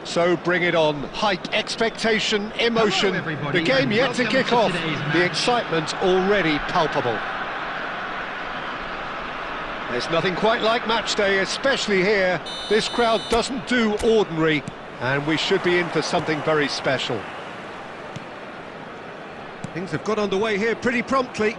So bring it on. Hype, expectation, emotion. The game yet to kick off. The excitement already palpable. There's nothing quite like match day, especially here. This crowd doesn't do ordinary, and we should be in for something very special. Things have got underway here pretty promptly.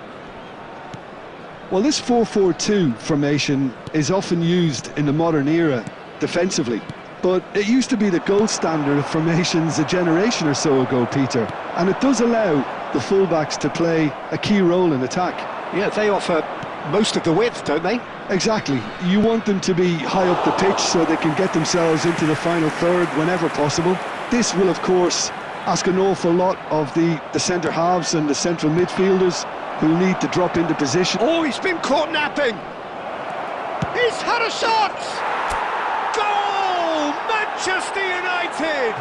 Well, this 4-4-2 formation is often used in the modern era defensively, but it used to be the gold standard of formations a generation or so ago, Peter, and it does allow the fullbacks to play a key role in attack. Yeah, they offer most of the width, don't they? Exactly. You want them to be high up the pitch so they can get themselves into the final third whenever possible. This will, of course, ask an awful lot of the centre halves and the central midfielders, who need to drop into position. Oh, he's been caught napping! He's had a shot! Goal! Manchester United!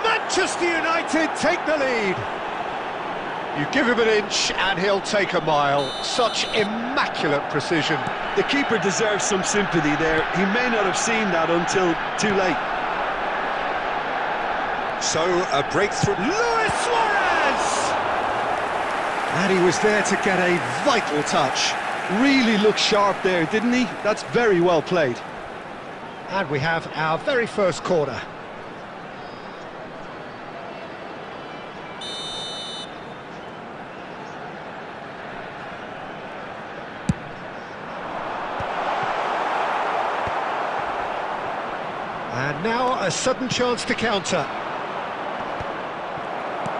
Manchester United take the lead! You give him an inch and he'll take a mile. Such immaculate precision. The keeper deserves some sympathy there. He may not have seen that until too late. So, a breakthrough. Luis Suarez! And he was there to get a vital touch. Really looked sharp there, didn't he? That's very well played. And we have our very first corner. And now a sudden chance to counter.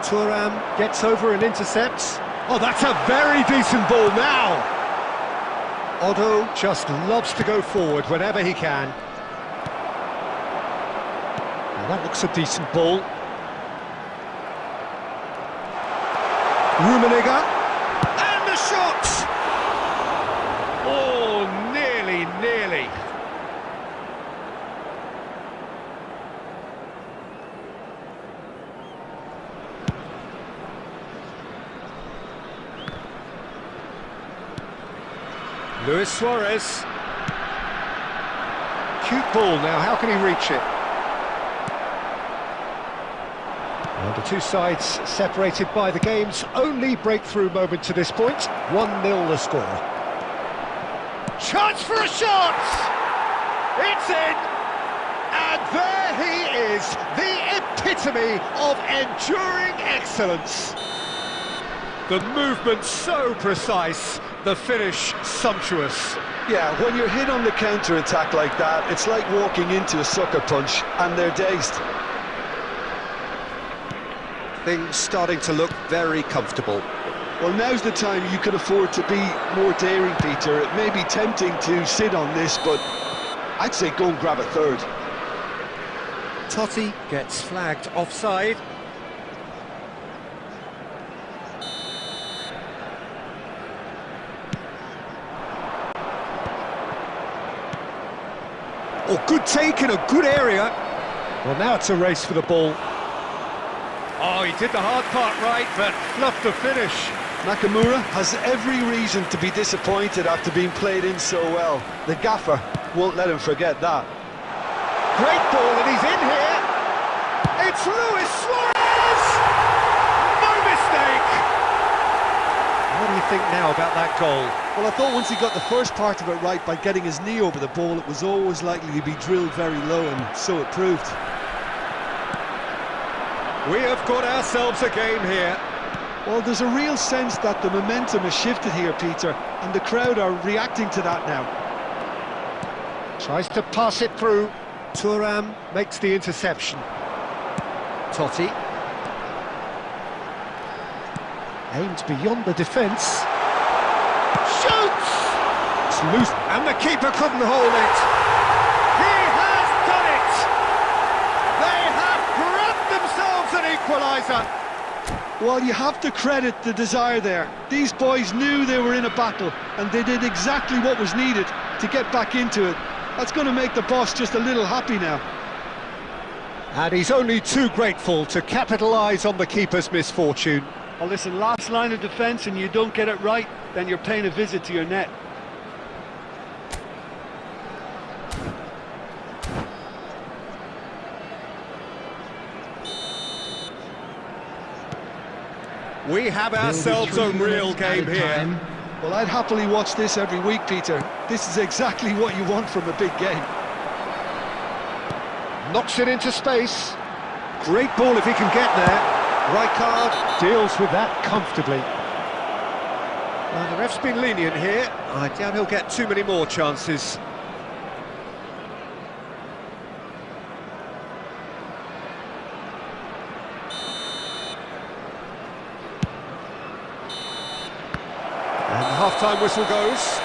Thuram gets over and intercepts. Oh, that's a very decent ball now! Otto just loves to go forward whenever he can. Now that looks a decent ball. Rummenigge. And the shot! Oh, nearly. Luis Suarez. Cute ball now, how can he reach it? And the two sides separated by the game's only breakthrough moment to this point. 1-0 the score. Chance for a shot! It's in! And there he is, the epitome of enduring excellence. The movement so precise, the finish sumptuous. Yeah, when you're hit on the counter-attack like that, it's like walking into a sucker punch, and they're dazed. Things starting to look very comfortable. Well, now's the time you can afford to be more daring, Peter. It may be tempting to sit on this, but I'd say go and grab a third. Totti gets flagged offside. Oh, good take in a good area. Well, now it's a race for the ball. Oh, he did the hard part right, but fluffed the finish. Nakamura has every reason to be disappointed after being played in so well. The gaffer won't let him forget that. Great ball, and he's in here. It's Luis Suarez! No mistake! What do you think now about that goal? Well, I thought once he got the first part of it right by getting his knee over the ball, it was always likely to be drilled very low, and so it proved. We have got ourselves a game here. Well, there's a real sense that the momentum has shifted here, Peter, and the crowd are reacting to that now. Tries to pass it through. Thuram makes the interception. Totti. Aimed beyond the defence. Shoots! It's loose, and the keeper couldn't hold it. He has done it! They have grabbed themselves an equaliser. Well, you have to credit the desire there. These boys knew they were in a battle, and they did exactly what was needed to get back into it. That's going to make the boss just a little happy now. And he's only too grateful to capitalise on the keeper's misfortune. Well, listen, last line of defence and you don't get it right, then you're paying a visit to your net. We have ourselves a real game here. Well, I'd happily watch this every week, Peter. This is exactly what you want from a big game. Knocks it into space. Great ball if he can get there. Rijkaard deals with that comfortably. Well, the ref's been lenient here. I doubt he'll get too many more chances. And the half-time whistle goes.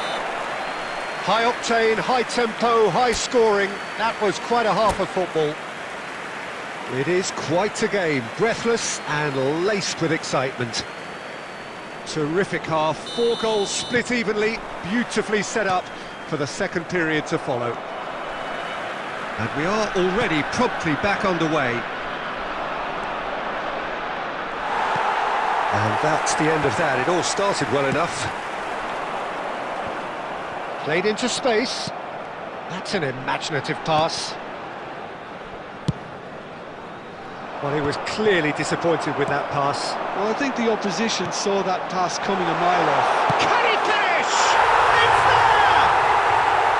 High octane, high tempo, high scoring. That was quite a half of football. It is quite a game, breathless and laced with excitement. Terrific half, 4 goals split evenly, beautifully set up for the second period to follow. And we are already promptly back underway. And that's the end of that. It all started well enough. Played into space. That's an imaginative pass. Well, he was clearly disappointed with that pass. Well, I think the opposition saw that pass coming a mile off. Can he finish? It's there!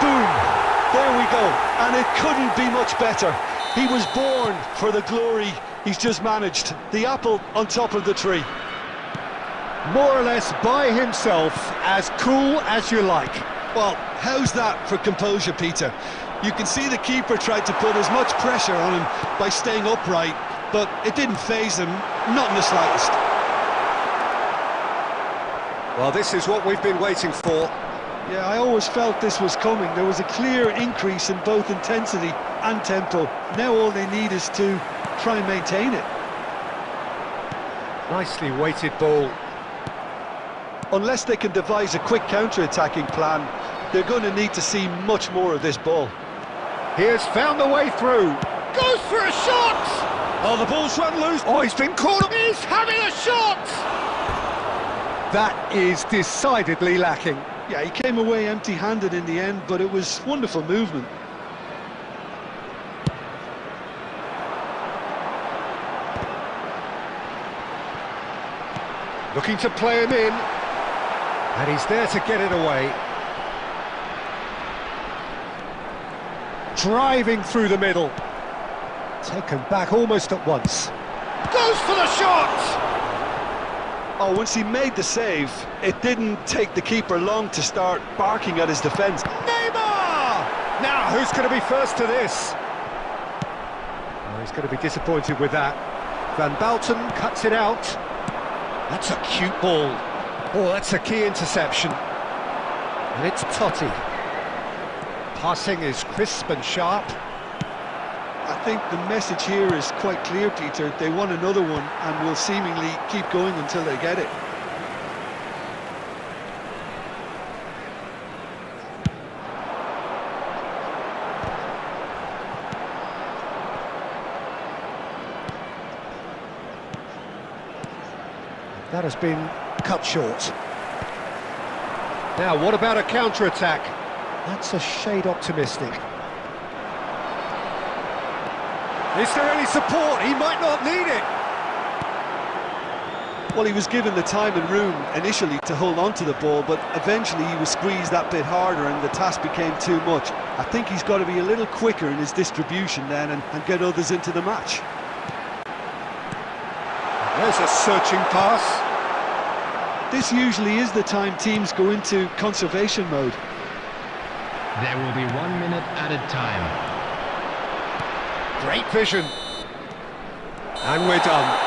Boom! There we go. And it couldn't be much better. He was born for the glory he's just managed. The apple on top of the tree. More or less by himself, as cool as you like. Well, how's that for composure, Peter? You can see the keeper tried to put as much pressure on him by staying upright, but it didn't faze him, not in the slightest. Well, this is what we've been waiting for. Yeah, I always felt this was coming. There was a clear increase in both intensity and tempo. Now all they need is to try and maintain it. Nicely weighted ball. Unless they can devise a quick counter-attacking plan, they're going to need to see much more of this ball. He has found the way through. Goes for a shot! Oh, the ball's run loose. Oh, he's been caught. He's having a shot! That is decidedly lacking. Yeah, he came away empty-handed in the end, but it was wonderful movement. Looking to play him in. And he's there to get it away. Driving through the middle. Taken back almost at once. Goes for the shot! Oh, once he made the save, it didn't take the keeper long to start barking at his defence. Neymar! Now, who's going to be first to this? Oh, he's going to be disappointed with that. Van Bouten cuts it out. That's a cute ball. Oh, that's a key interception. And it's Totti. Passing is crisp and sharp. I think the message here is quite clear, Peter. They want another one and will seemingly keep going until they get it. That has been cut short. Now, what about a counter-attack? That's a shade optimistic. Is there any support? He might not need it. Well, he was given the time and room initially to hold on to the ball, but eventually he was squeezed that bit harder and the task became too much. I think he's got to be a little quicker in his distribution then and get others into the match. There's a searching pass. This usually is the time teams go into conservation mode. There will be 1 minute added time. Great vision. And we're done.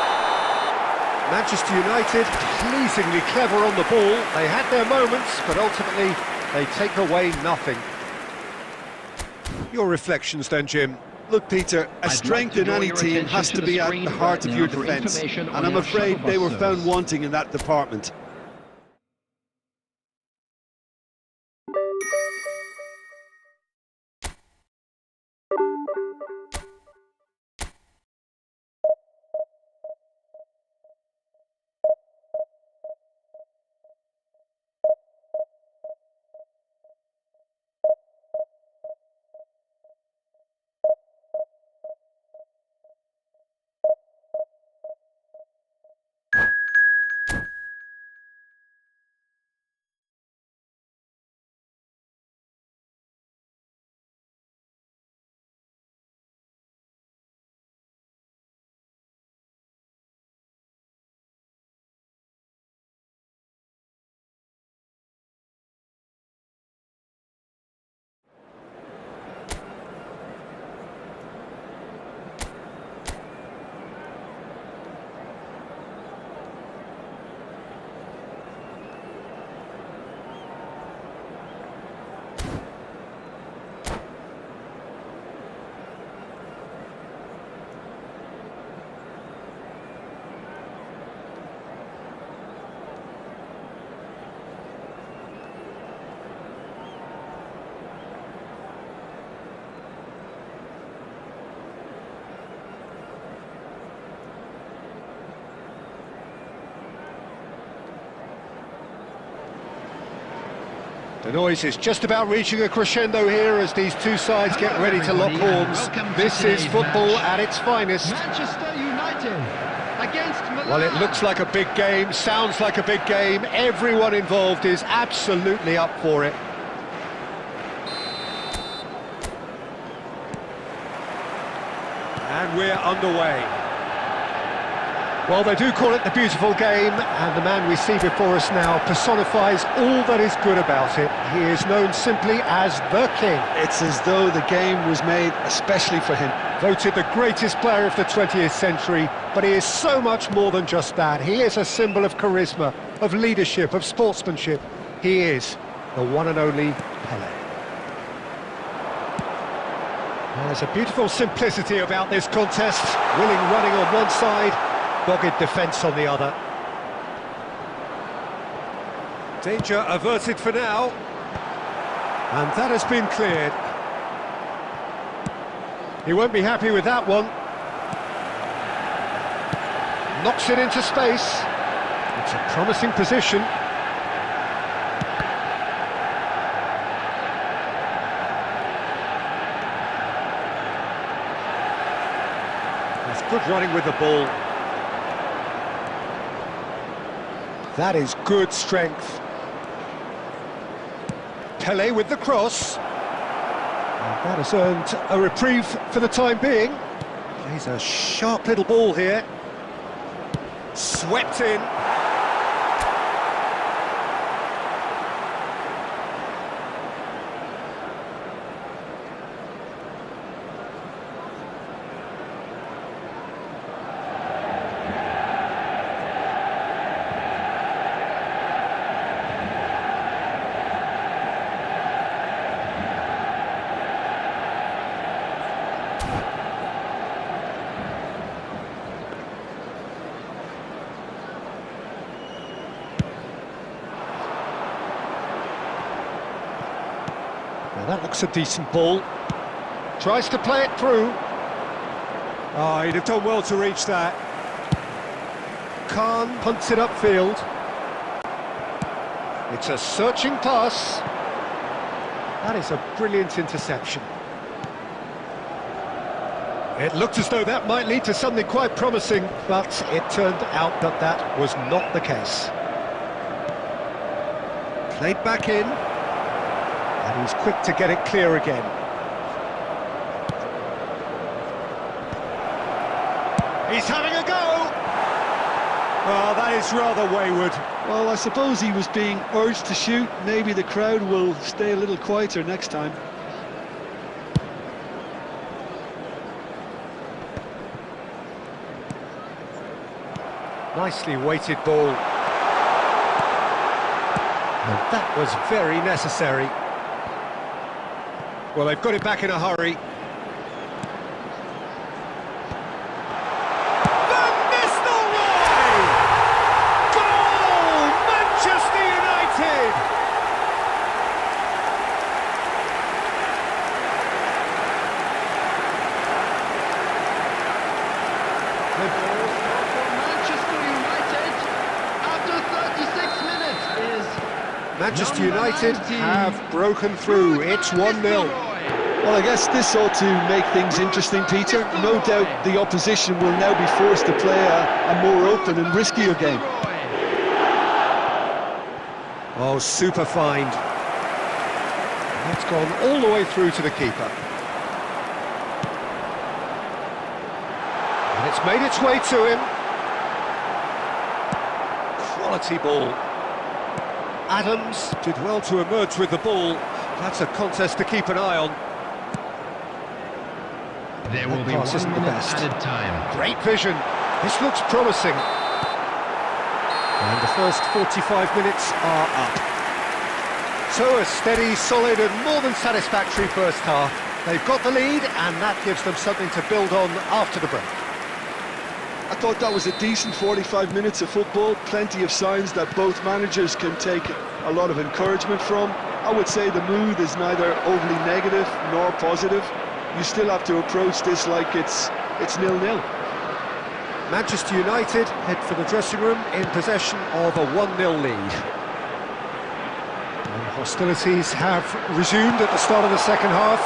Manchester United, pleasingly clever on the ball. They had their moments, but ultimately they take away nothing. Your reflections then, Jim? Look, Peter, a strength in any team has to be at the heart of your defence, and I'm afraid they were found wanting in that department. The noise is just about reaching a crescendo here as these two sides get ready to lock horns. This is football at its finest. Manchester United against Milan. Well, it looks like a big game, sounds like a big game. Everyone involved is absolutely up for it. And we're underway. Well, they do call it the beautiful game, and the man we see before us now personifies all that is good about it. He is known simply as the King. It's as though the game was made especially for him. Voted the greatest player of the 20th century, but he is so much more than just that. He is a symbol of charisma, of leadership, of sportsmanship. He is the one and only Pelé. There's a beautiful simplicity about this contest. Willing running on one side, dogged defence on the other. Danger averted for now. And that has been cleared. He won't be happy with that one. Knocks it into space. It's a promising position. That's good running with the ball. That is good strength. Pelé with the cross. And that has earned a reprieve for the time being. Plays a sharp little ball here. Swept in. That looks a decent ball. Tries to play it through. Oh, he'd have done well to reach that. Khan punts it upfield. It's a searching pass. That is a brilliant interception. It looked as though that might lead to something quite promising, but it turned out that that was not the case. Played back in. And he's quick to get it clear again. He's having a go! Well, that is rather wayward. Well, I suppose he was being urged to shoot. Maybe the crowd will stay a little quieter next time. Nicely weighted ball. And that was very necessary. Well, they've got it back in a hurry. Van Nistelrooy! Goal! Manchester United! The goal for Manchester United after 36 minutes is Manchester number United 19. have broken through. It's 1-0. Well, I guess this ought to make things interesting, Peter. No doubt the opposition will now be forced to play a more open and riskier game. Oh, super find. That's gone all the way through to the keeper. And it's made its way to him. Quality ball. Adams did well to emerge with the ball. That's a contest to keep an eye on. There will be pass 1 isn't the minute best. added time. Great vision. This looks promising. And the first 45 minutes are up. So a steady, solid and more than satisfactory first half. They've got the lead and that gives them something to build on after the break. I thought that was a decent 45 minutes of football. Plenty of signs that both managers can take a lot of encouragement from. I would say the mood is neither overly negative nor positive. You still have to approach this like it's 0-0. Manchester United head for the dressing room in possession of a 1-0 lead. And Hostilities have resumed at the start of the second half.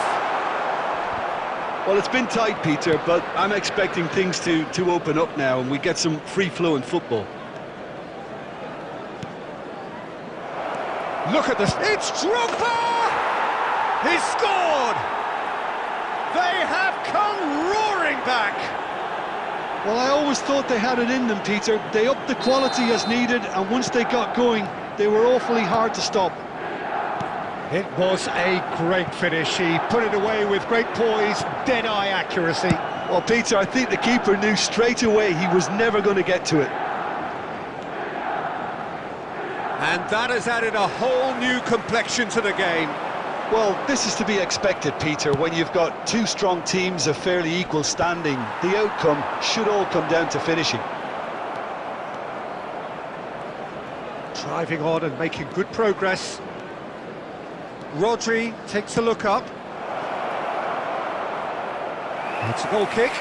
Well, it's been tight, Peter, but I'm expecting things to open up now and we get some free-flowing football. Look at this. It's Drogba! He's scored! They have come roaring back! Well, I always thought they had it in them, Peter. They upped the quality as needed, and once they got going, they were awfully hard to stop. It was a great finish. He put it away with great poise, dead-eye accuracy. Well, Peter, I think the keeper knew straight away he was never going to get to it. And that has added a whole new complexion to the game. Well, this is to be expected, Peter. When you've got two strong teams of fairly equal standing, the outcome should all come down to finishing. Driving on and making good progress. Rodri takes a look up. It's a goal kick.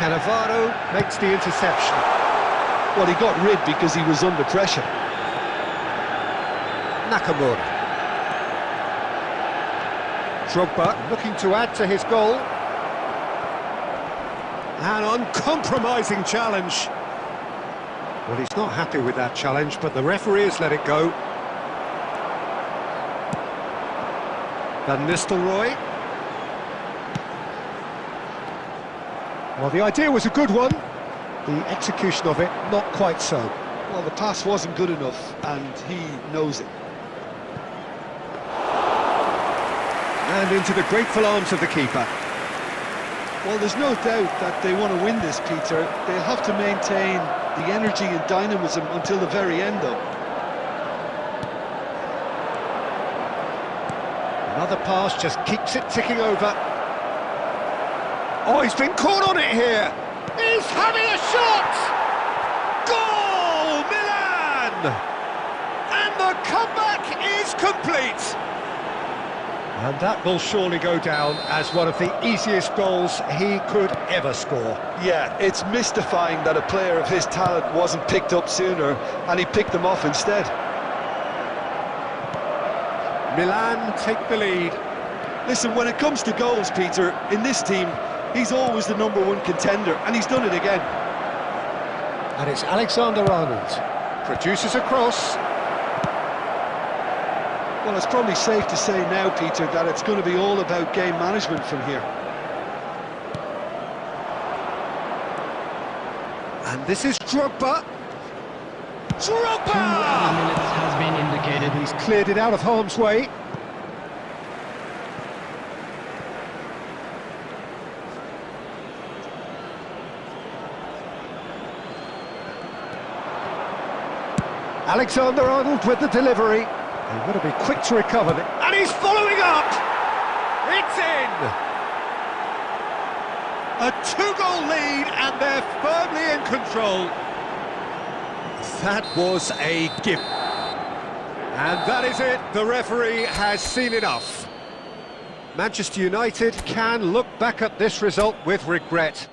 Cannavaro makes the interception. Well, he got rid because he was under pressure. Nakamura. Drogba looking to add to his goal. An uncompromising challenge. Well, he's not happy with that challenge, but the referee has let it go. Van Nistelrooy. Well, the idea was a good one. The execution of it, not quite so. Well, the pass wasn't good enough, and he knows it. And into the grateful arms of the keeper. Well, there's no doubt that they want to win this, Peter. They'll have to maintain the energy and dynamism until the very end, though. Another pass just keeps it ticking over. Oh, he's been caught on it here. He's having a shot! Goal, Milan! And the comeback is complete. And that will surely go down as one of the easiest goals he could ever score. Yeah, it's mystifying that a player of his talent wasn't picked up sooner, and he picked them off instead. Milan take the lead. Listen, when it comes to goals, Peter, in this team, he's always the #1 contender, and he's done it again. And it's Alexander-Arnold. Produces a cross. Well, it's probably safe to say now, Peter, that it's going to be all about game management from here. And this is Drogba. Drogba! 2 minutes has been indicated. He's cleared it out of harm's way. Alexander-Arnold with the delivery. They've got to be quick to recover it. And he's following up! It's in! A 2-goal lead and they're firmly in control. That was a gift. And that is it. The referee has seen enough. Manchester United can look back at this result with regret.